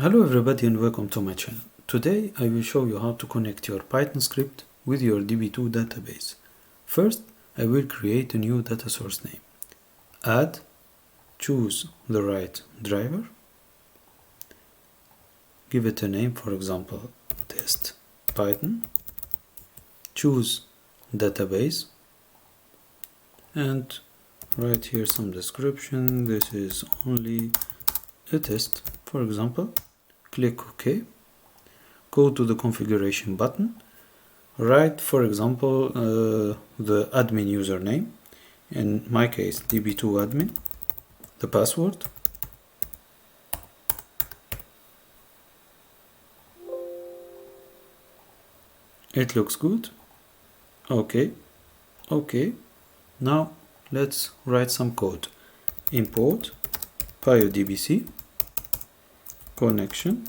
Hello everybody and welcome to my channel. Today I will show you how to connect your Python script with your DB2 database. First, I will create a new data source name. Add, choose the right driver, give it a name, for example, test Python, choose database, and write here some description. This is only a test, for example. Click OK, go to the configuration button, write, for example, the admin username, in my case DB2 admin, the password, it looks good. OK. Now let's write some code. Import pyodbc connection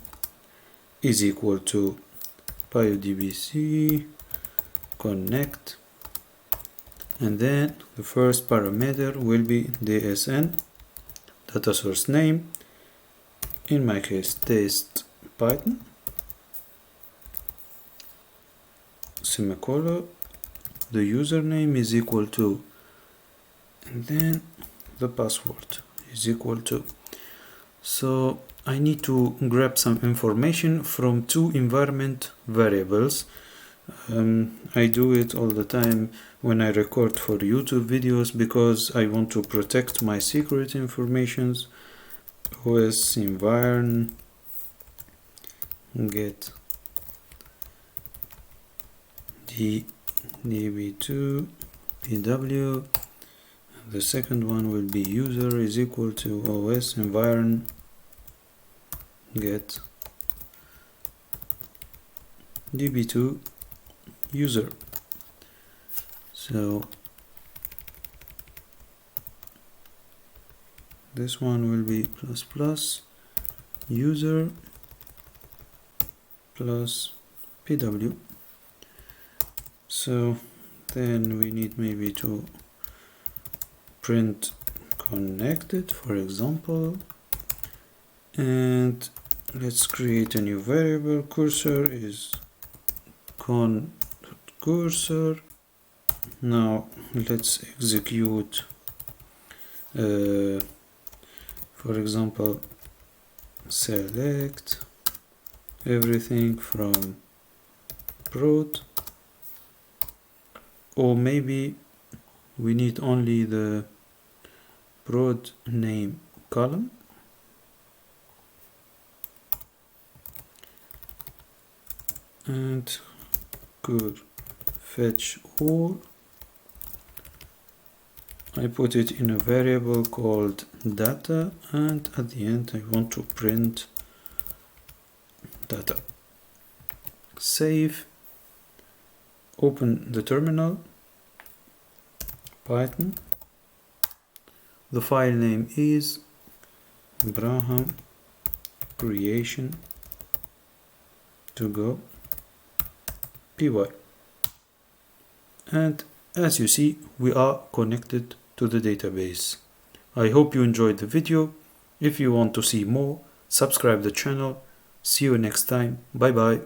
is equal to pyodbc connect, and then the first parameter will be dsn, data source name, in my case test Python, semicolon, the username is equal to, and then the password is equal to. So I need to grab some information from two environment variables. I do it all the time when I record for YouTube videos because I want to protect my secret informations. OS environ get DB2 PW. The second one will be user is equal to OS environ get DB2 user. So this one will be plus plus user plus PW. So then we need maybe to print connected, for example, and let's create a new variable. Cursor is cursor. Now let's execute for example, select everything from prod, or maybe we need only the prod name column. And could fetch all. I put it in a variable called data, and at the end I want to print data. Save, open the terminal, Python. The file name is Abraham creation to go py, and as you see, we are connected to the database. I hope you enjoyed the video. If you want to see more, subscribe the channel. See you next time. Bye bye.